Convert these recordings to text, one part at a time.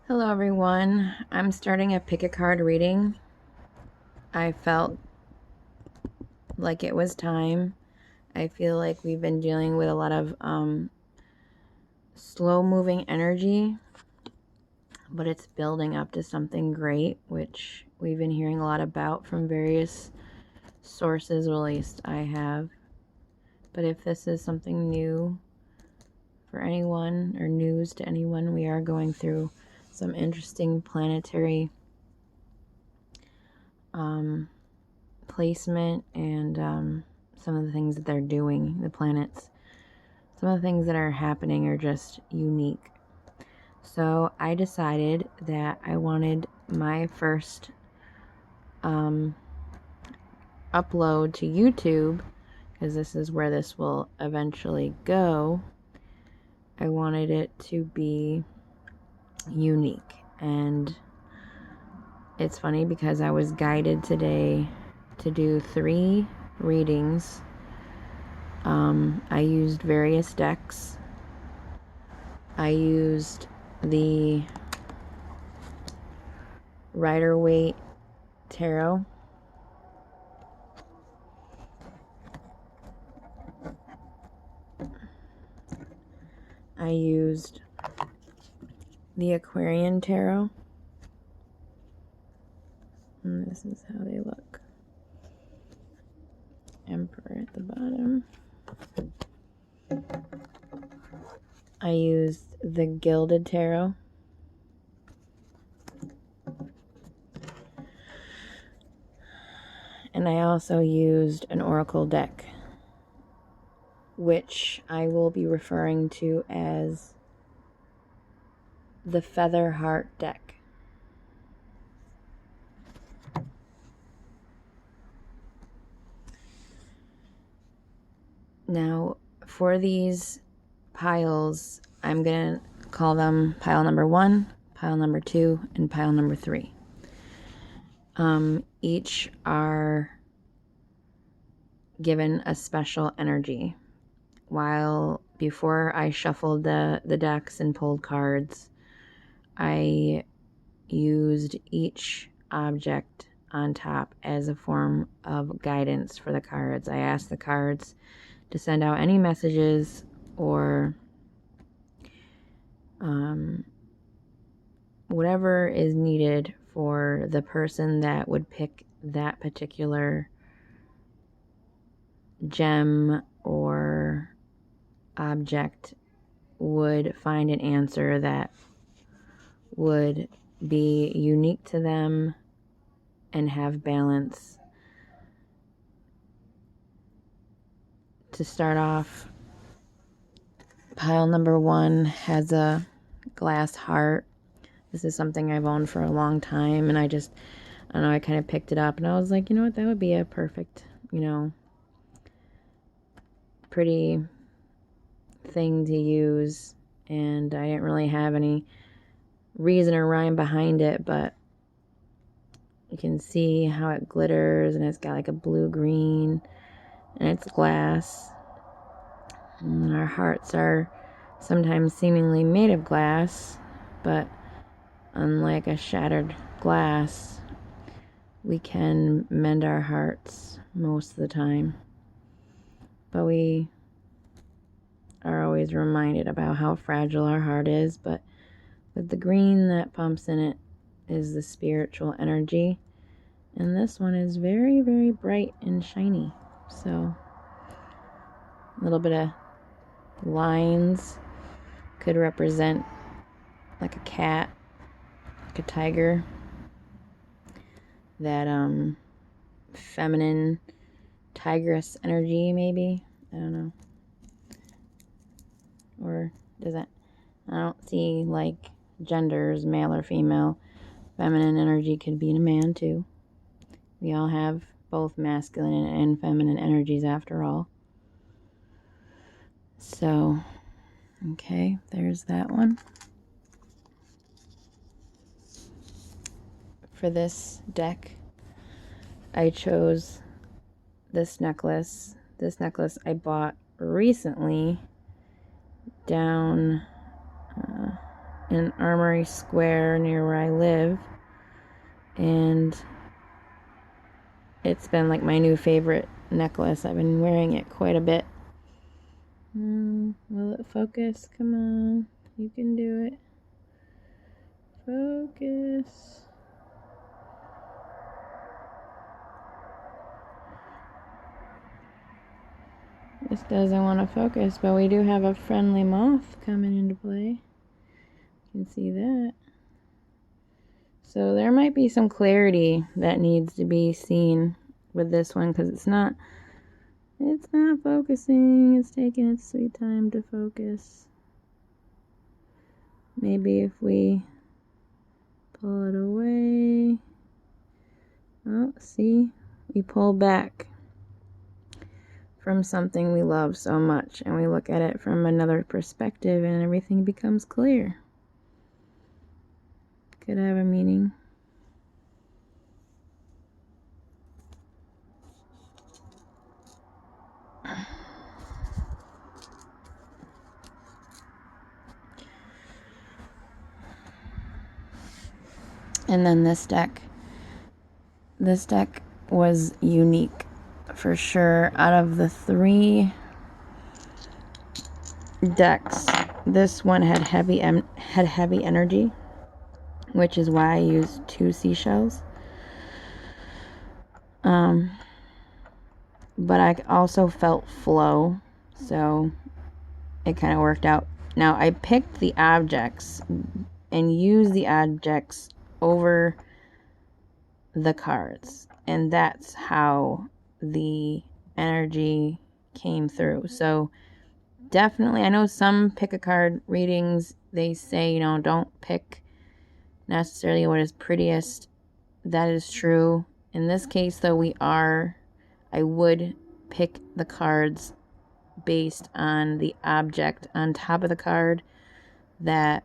Hello everyone, I'm starting a pick a card reading. I felt like it was time. I feel like we've been dealing with a lot of slow moving energy, but it's building up to something great, which we've been hearing a lot about from various sources, or at least I have. But if this is something new for anyone or news to anyone, we are going through some interesting planetary placement and some of the things that they're doing, the planets. Some of the things that are happening are just unique. So I decided that I wanted my first upload to YouTube, because this is where this will eventually go. I wanted it to be unique. And it's funny because I was guided today to do 3 readings. I used various decks. I used the Ryder-Smith Tarot. I used the Aquarian Tarot. And this is how they look. Emperor at the bottom. I used the Gilded Tarot. And I also used an Oracle deck, which I will be referring to as the Feather Heart deck. Now, for these piles, I'm going to call them pile number 1, pile number 2, and pile number 3. Each are given a special energy. While before I shuffled the decks and pulled cards, I used each object on top as a form of guidance for the cards. I asked the cards to send out any messages or whatever is needed for the person that would pick that particular gem or object would find an answer that would be unique to them and have balance. To start off, pile number 1 has a glass heart. This is something I've owned for a long time, and I don't know, I kind of picked it up and I was like, you know what, that would be a perfect, pretty thing to use. And I didn't really have any reason or rhyme behind it, but you can see how it glitters, and it's got like a blue-green, and it's glass. And our hearts are sometimes seemingly made of glass, but unlike a shattered glass, we can mend our hearts most of the time. But we are always reminded about how fragile our heart is. But with the green that pumps in it is the spiritual energy. And this one is very, very bright and shiny. So a little bit of lines could represent like a cat, like a tiger. That feminine tigress energy, maybe. I don't know. Or does that? I don't see like genders, male or female. Feminine energy could be in a man too. We all have both masculine and feminine energies after all. So, okay, there's that one. For this deck, I chose this necklace. This necklace I bought recently down in Armory Square near where I live, and it's been like my new favorite necklace. I've been wearing it quite a bit. Will it focus? Come on, you can do it. Focus. This doesn't want to focus, but we do have a friendly moth coming into play. You can see that. So there might be some clarity that needs to be seen with this one, because it's not focusing. It's taking its sweet time to focus. Maybe if we pull it away. Oh, see? We pull back from something we love so much, and we look at it from another perspective, and everything becomes clear. Could have a meaning. And then this deck was unique for sure. Out of the 3 decks, this one had heavy energy, which is why I used 2 seashells. But I also felt flow, so it kind of worked out. Now I picked the objects and used the objects over the cards, and that's how the energy came through. So definitely, I know some pick a card readings, they say, you know, don't pick necessarily what is prettiest. That is true. In this case, though, I would pick the cards based on the object on top of the card that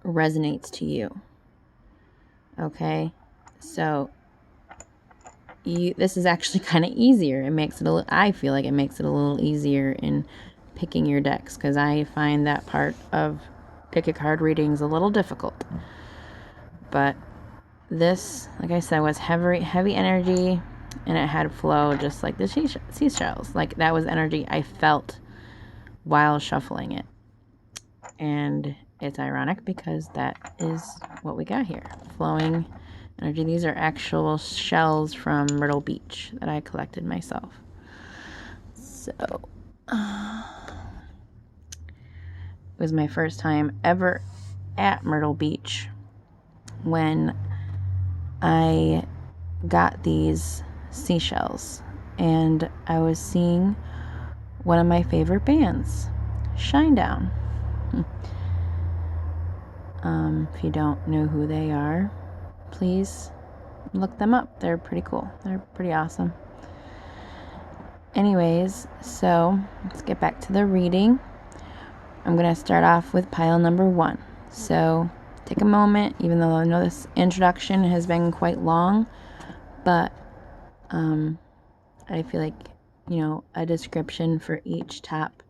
resonates to you. Okay, so this is actually kind of easier. It makes it I feel like it makes it a little easier in picking your decks, because I find that part of pick a card readings a little difficult. But this, like I said, was heavy energy, and it had flow, just like the seashells. Like, that was energy I felt while shuffling it. And it's ironic because that is what we got here. Flowing energy. These are actual shells from Myrtle Beach that I collected myself. So it was my first time ever at Myrtle Beach when I got these seashells, and I was seeing one of my favorite bands, Shinedown. If you don't know who they are, please look them up. They're pretty cool. They're pretty awesome. Anyways, so let's get back to the reading. I'm going to start off with pile number 1. So take a moment, even though I know this introduction has been quite long, but I feel like, you know, a description for each top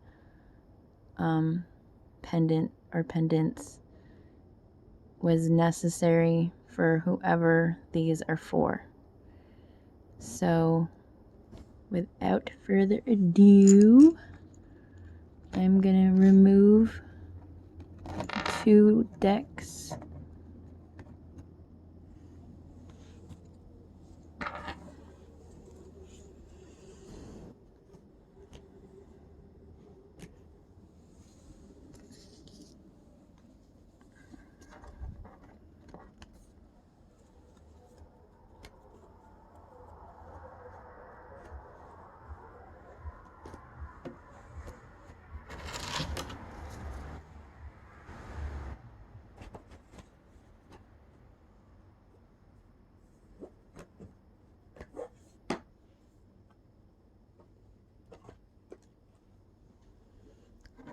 pendant or pendants was necessary for whoever these are for. So without further ado, I'm gonna remove 2 decks.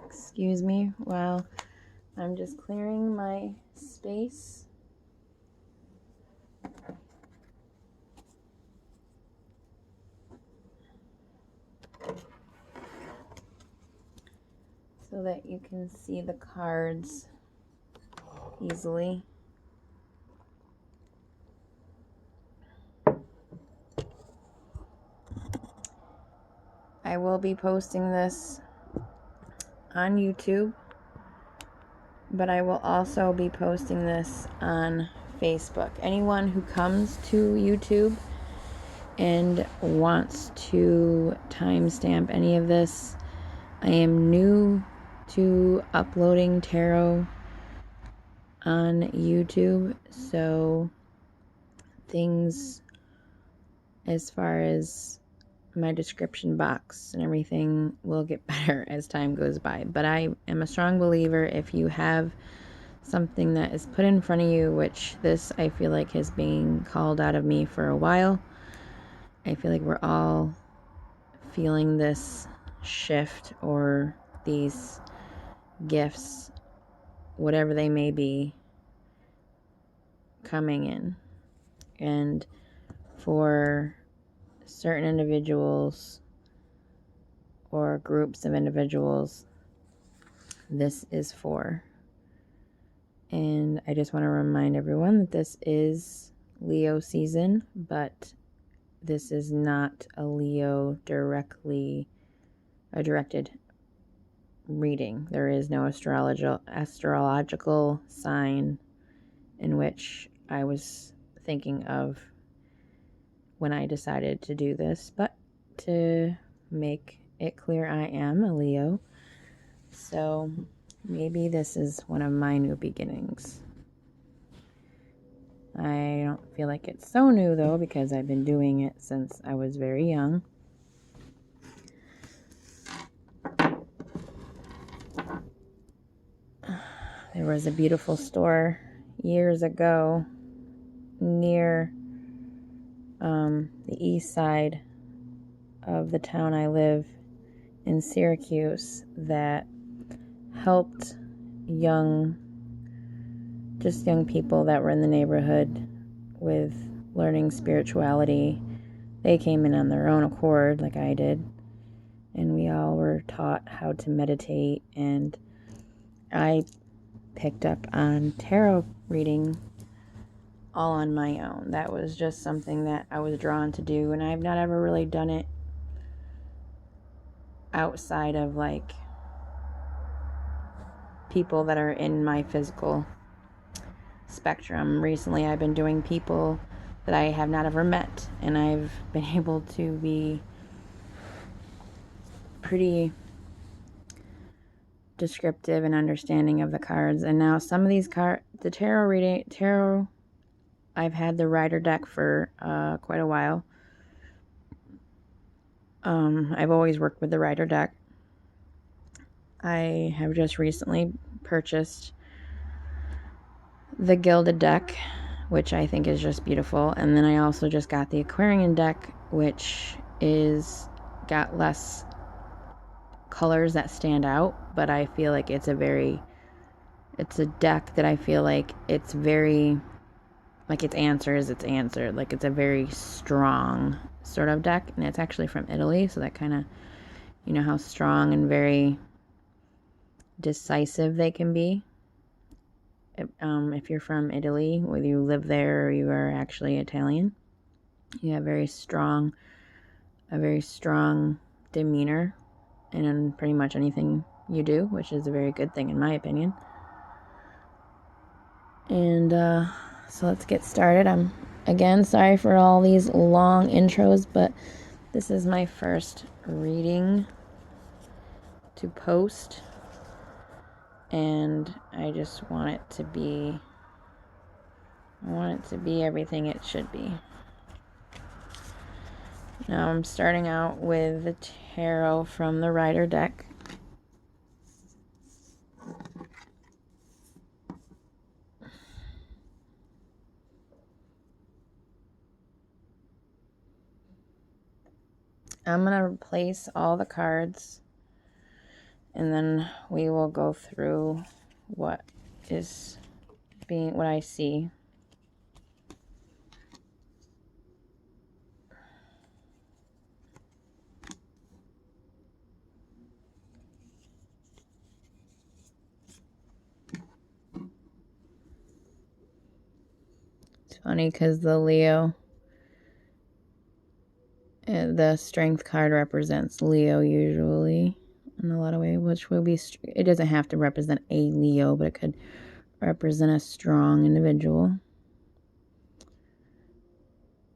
Excuse me while I'm just clearing my space. So that you can see the cards easily. I will be posting this on YouTube, but I will also be posting this on Facebook. Anyone who comes to YouTube and wants to timestamp any of this, I am new to uploading tarot on YouTube, so things as far as my description box and everything will get better as time goes by. But I am a strong believer, if you have something that is put in front of you, which this I feel like has been called out of me for a while. I feel like we're all feeling this shift or these gifts, whatever they may be, coming in. And for certain individuals or groups of individuals, this is for. And I just want to remind everyone that this is Leo season, but this is not a Leo directed reading. There is no astrological sign in which I was thinking of when I decided to do this, but to make it clear, I am a Leo. So maybe this is one of my new beginnings. I don't feel like it's so new though, because I've been doing it since I was very young. There was a beautiful store years ago near the east side of the town I live in, Syracuse, that helped young people that were in the neighborhood with learning spirituality. They came in on their own accord, like I did, and we all were taught how to meditate, and I picked up on tarot reading all on my own. That was just something that I was drawn to do, and I've not ever really done it outside of like people that are in my physical spectrum. Recently I've been doing people that I have not ever met, and I've been able to be pretty descriptive and understanding of the cards. And now some of these the tarot, I've had the Rider deck for quite a while. I've always worked with the Rider deck. I have just recently purchased the Gilded deck, which I think is just beautiful. And then I also just got the Aquarian deck, which is got less colors that stand out, but I feel like it's a deck that I feel like it's very, like its answer is its answer. Like it's a very strong sort of deck, and it's actually from Italy, so that kind of, you know how strong and very decisive they can be. If you're from Italy, whether you live there or you are actually Italian, you have a very strong demeanor in pretty much anything you do, which is a very good thing in my opinion. And so let's get started. I'm again sorry for all these long intros, but this is my first reading to post, and I just want it to be everything it should be. Now I'm starting out with the tarot from the Rider deck. I'm going to replace all the cards, and then we will go through what I see. Funny because the Leo, the Strength card represents Leo usually in a lot of ways, which will be, it doesn't have to represent a Leo, but it could represent a strong individual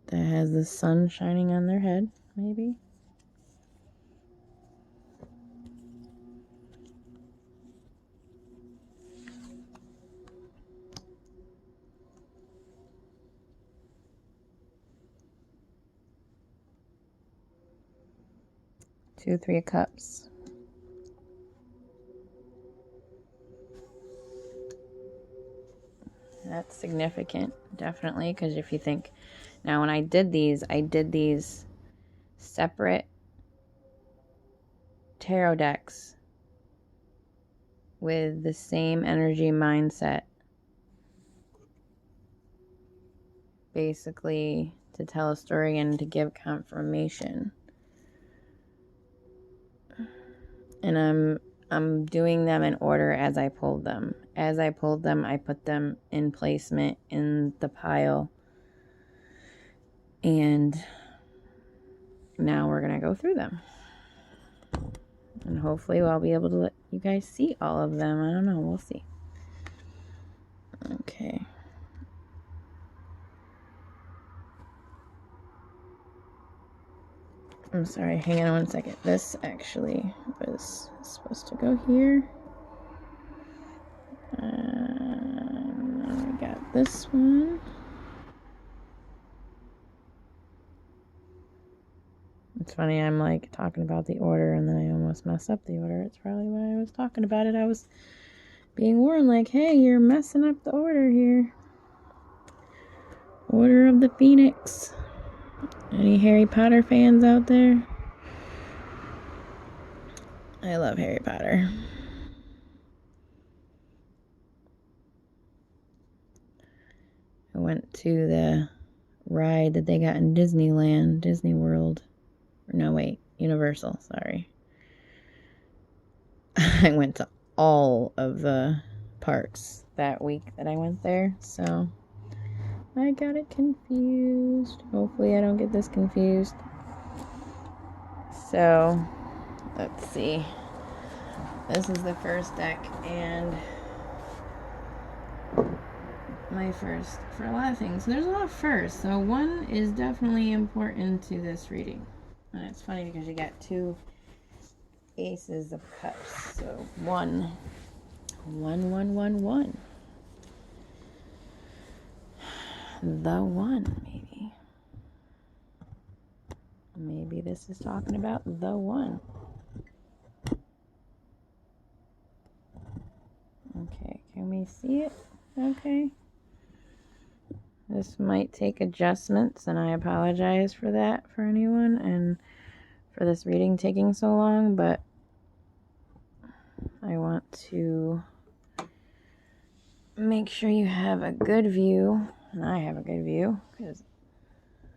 that has the sun shining on their head, maybe. Two, Three of Cups. That's significant, definitely, because if you think, now when I did these separate tarot decks with the same energy mindset, basically to tell a story and to give confirmation. And I'm doing them in order as I pulled them. As I pulled them, I put them in placement in the pile. And now we're going to go through them. And hopefully I'll be able to let you guys see all of them. I don't know. We'll see. Okay. I'm sorry. Hang on one second. This actually was supposed to go here. We got this one. It's funny, I'm like talking about the order and then I almost mess up the order. It's probably why I was talking about it. I was being warned like, hey, you're messing up the order here. Order of the Phoenix. Any Harry Potter fans out there? I love Harry Potter. I went to the ride that they got in Disneyland, Disney World. No, wait, Universal, sorry. I went to all of the parks that week that I went there, so I got it confused. Hopefully I don't get this confused. So, let's see. This is the first deck, and my first for a lot of things. There's a lot of firsts, so one is definitely important to this reading. And it's funny because you got two aces of cups, so one, the one, maybe this is talking about the one. Okay, can we see it? Okay, this might take adjustments, and I apologize for that for anyone and for this reading taking so long, but I want to make sure you have a good view, and I have a good view, because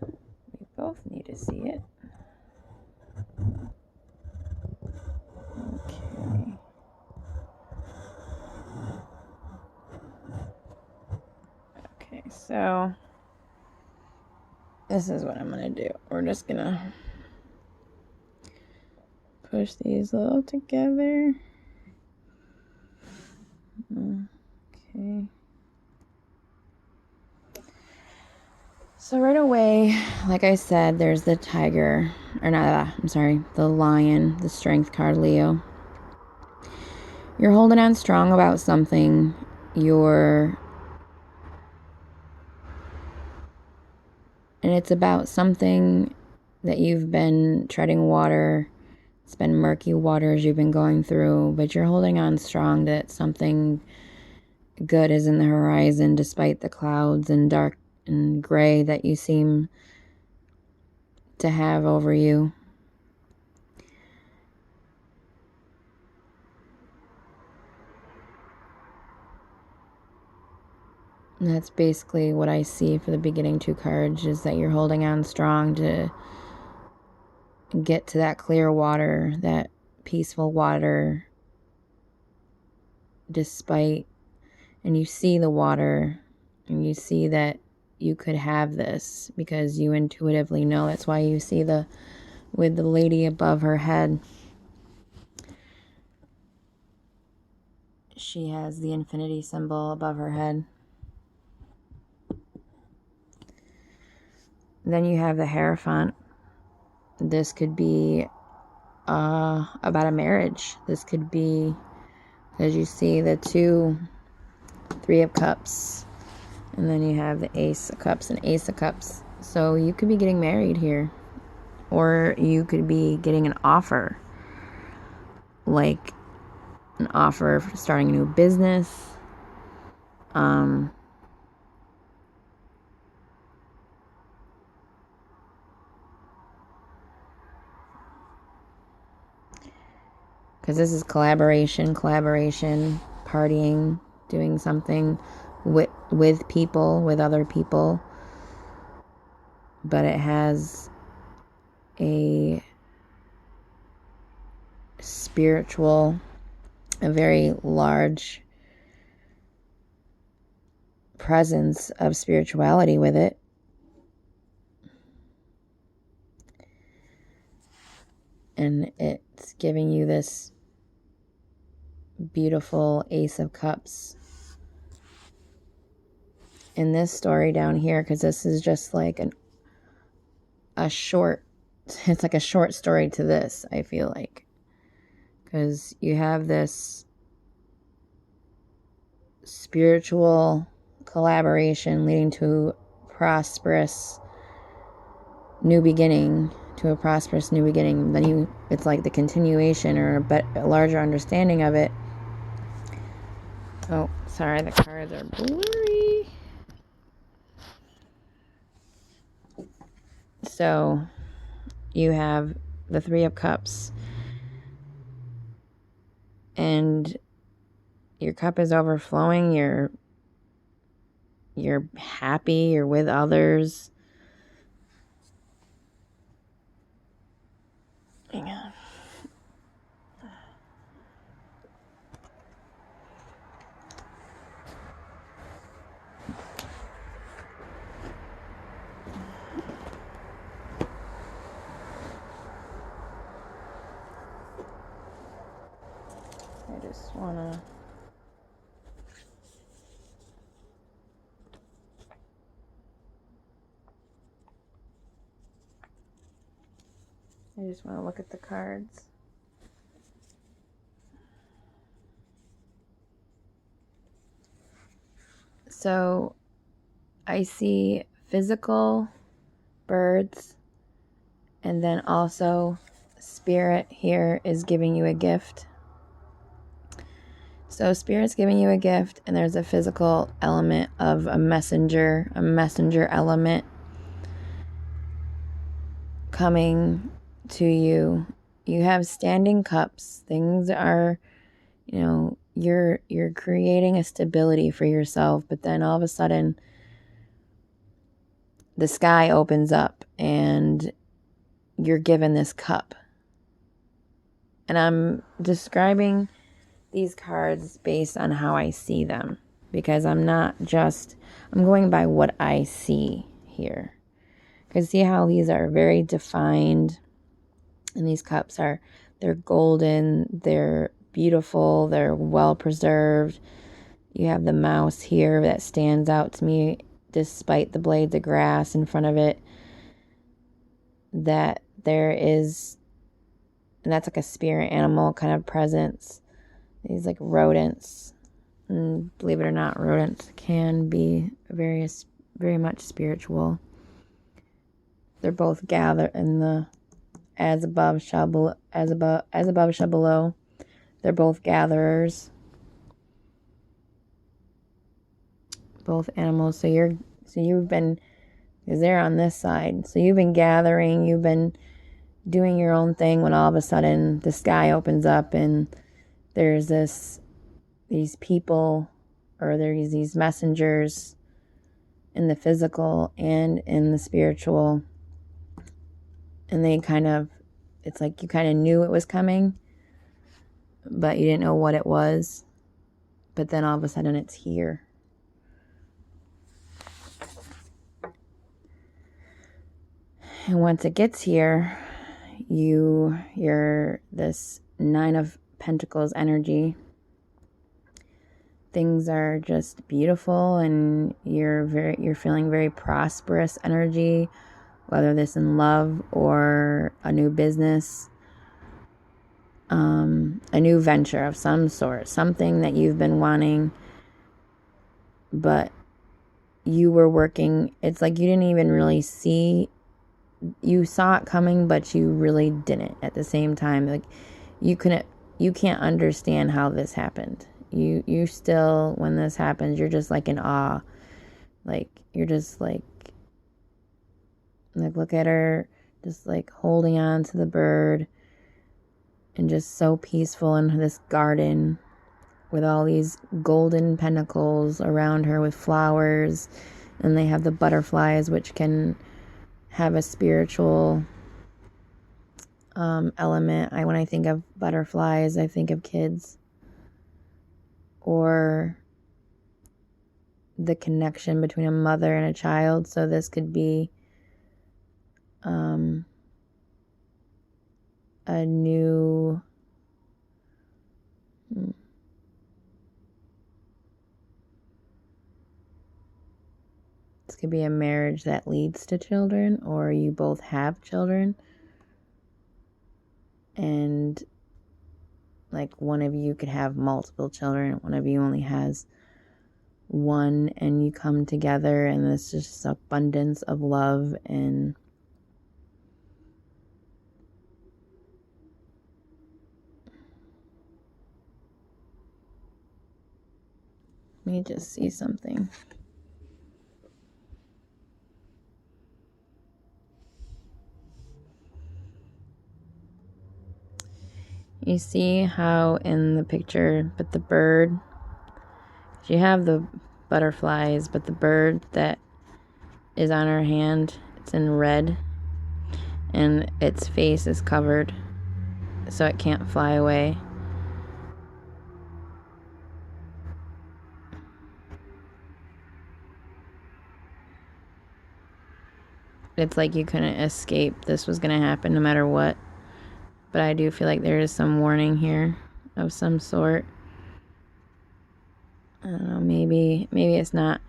we both need to see it. Okay. Okay, so this is what I'm going to do. We're just going to push these a little together. Okay. So right away, like I said, there's the tiger, or not, I'm sorry, the lion, the strength card, Leo. You're holding on strong about something. And it's about something that you've been treading water. It's been murky waters you've been going through, but you're holding on strong that something good is in the horizon despite the clouds and dark and gray that you seem to have over you. And that's basically what I see for the beginning two cards, is that you're holding on strong to get to that clear water, that peaceful water, and you see the water, and you see that you could have this because you intuitively know. That's why you see with the lady above her head, she has the infinity symbol above her head. Then you have the Hierophant. This could be about a marriage. This could be, as you see, the Three of Cups. And then you have the Ace of Cups and Ace of Cups. So you could be getting married here. Or you could be getting an offer. Like an offer for starting a new business. Because this is collaboration, partying, doing something with people, with other people. But it has a spiritual, a very large presence of spirituality with it. And it's giving you this beautiful Ace of Cups in this story down here, because this is just like a short, it's like a short story to this, I feel like, because you have this spiritual collaboration leading to prosperous new beginning, then it's like the continuation or a larger understanding of it. Oh, sorry, the cards are blurry. So you have the Three of Cups, and your cup is overflowing. You're happy. You're with others. Hang on. I just want to look at the cards. So I see physical birds, and then also Spirit here is giving you a gift. So Spirit's giving you a gift, and there's a physical element of a messenger element coming to you. You have standing cups. Things are, you're creating a stability for yourself, but then all of a sudden the sky opens up and you're given this cup. And I'm describing these cards based on how I see them, because I'm going by what I see here. Because see how these are very defined, and these cups they're golden, they're beautiful, they're well preserved. You have the mouse here that stands out to me despite the blades of grass in front of it. That there is, and that's like a spirit animal kind of presence. These like rodents, and believe it or not, rodents can be very much spiritual. They're both gathered in the as above shall below. They're both gatherers. Both animals. So you've been, because they're on this side. So you've been gathering. You've been doing your own thing when all of a sudden the sky opens up and there's these people, or there's these messengers in the physical and in the spiritual. And it's like you kind of knew it was coming, but you didn't know what it was. But then all of a sudden it's here. And once it gets here, you're this Nine of Pentacles energy. Things are just beautiful, and you're feeling very prosperous energy, whether this in love or a new business, a new venture of some sort, something that you've been wanting, but you were working. It's like you didn't even really see. You saw it coming, but you really didn't at the same time. Like you can't understand how this happened. You still, when this happens, you're just like in awe. Like you're just like look at her, just like holding on to the bird, and just so peaceful in this garden with all these golden pentacles around her with flowers, and they have the butterflies, which can have a spiritual element. When I think of butterflies, I think of kids, or the connection between a mother and a child. So this could be a new this could be a marriage that leads to children, or you both have children, and like one of you could have multiple children, one of you only has one, and you come together, and there's just abundance of love. And let me just see something. You see how in the picture, but the bird, you have the butterflies, but the bird that is on her hand, it's in red, and its face is covered so it can't fly away. It's like you couldn't escape. This was going to happen no matter what. But I do feel like there is some warning here of some sort. I don't know, maybe it's not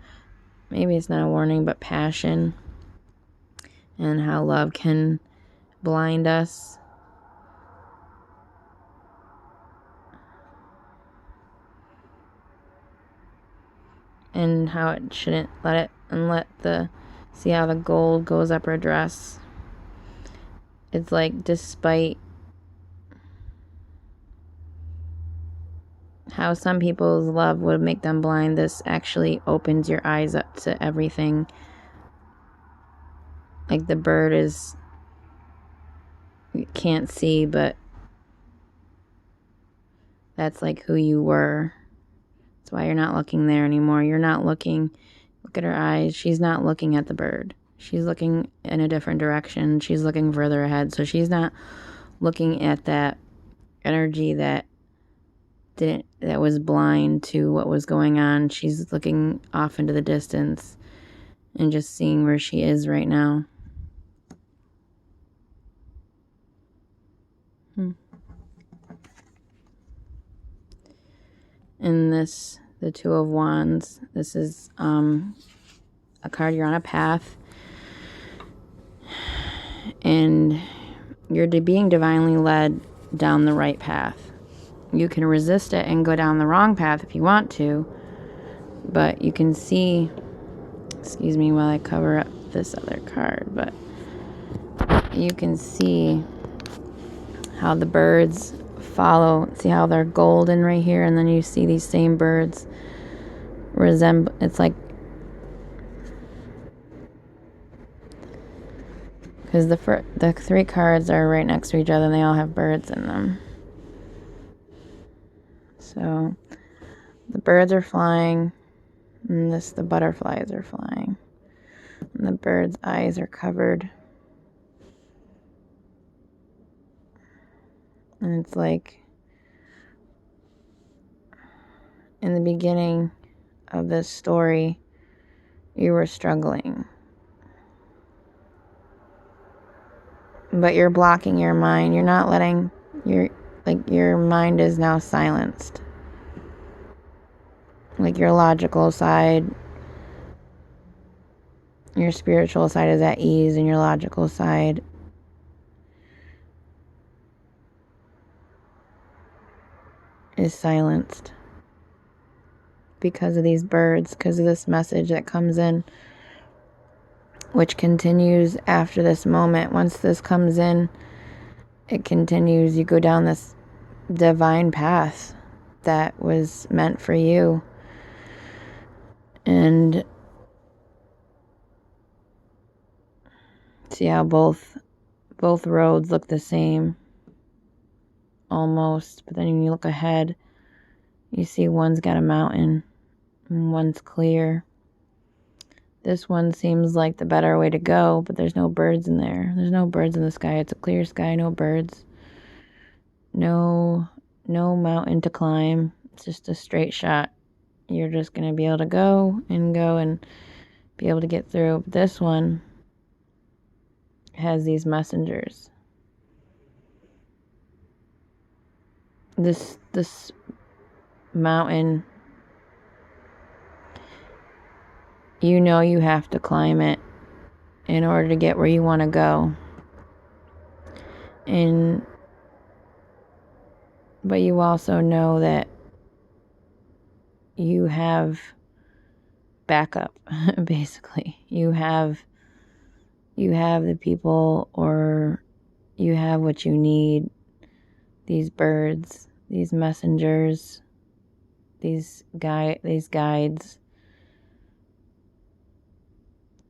a warning, but passion, and how love can blind us. And how it shouldn't let see how the gold goes up her dress. It's like, despite how some people's love would make them blind, this actually opens your eyes up to everything. Like the bird you can't see, but that's like who you were. That's why you're not looking there anymore. You're not looking. Look at her eyes. She's not looking at the bird. She's looking in a different direction. She's looking further ahead. So she's not looking at that energy that was blind to what was going on. She's looking off into the distance and just seeing where she is right now. And the Two of Wands, this is a card. You're on a path, and you're being divinely led down the right path. You can resist it and go down the wrong path if you want to, but you can see, excuse me while I cover up this other card, but you can see how the birds follow. See how they're golden right here, and then you see these same birds it's like, because the three cards are right next to each other and they all have birds in them. So the birds are flying, and the butterflies are flying, and the bird's eyes are covered. And it's like, in the beginning of this story, you were struggling. But you're blocking your mind. You're not letting your mind is now silenced. Like your logical side, your spiritual side is at ease, and your logical side is silenced because of these birds, because of this message that comes in, which continues after this moment. Once this comes in, it continues. You go down this divine path that was meant for you. And see how both roads look the same almost, but then when you look ahead, you see one's got a mountain and one's clear. This one seems like the better way to go, but there's no birds in there. There's no birds in the sky. It's a clear sky, no birds. No mountain to climb. It's just a straight shot. You're just going to be able to go and be able to get through. But this one has these messengers. This mountain, you know you have to climb it in order to get where you want to go. But you also know that you have backup, basically. You have the people, or you have what you need. These birds, these messengers, these guides,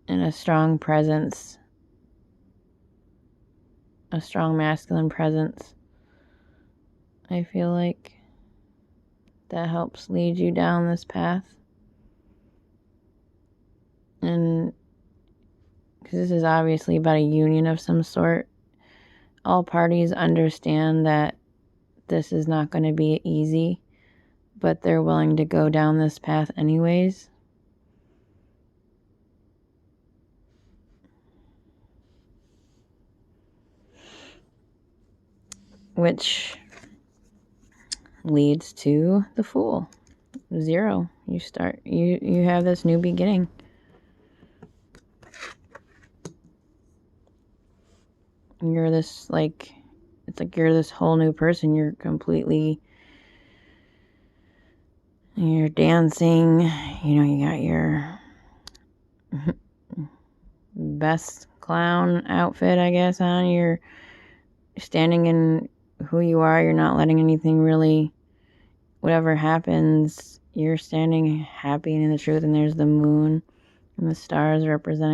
and a strong presence, a strong masculine presence. I feel like that helps lead you down this path. And because this is obviously about a union of some sort, all parties understand that this is not going to be easy, but they're willing to go down this path anyways. Which leads to the Fool. 0. You have this new beginning. You're this, it's like you're this whole new person. You're dancing, you got your best clown outfit, I guess, on. You're standing in who you are. You're not letting anything really, whatever happens, you're standing happy and in the truth, and there's the moon and the stars representing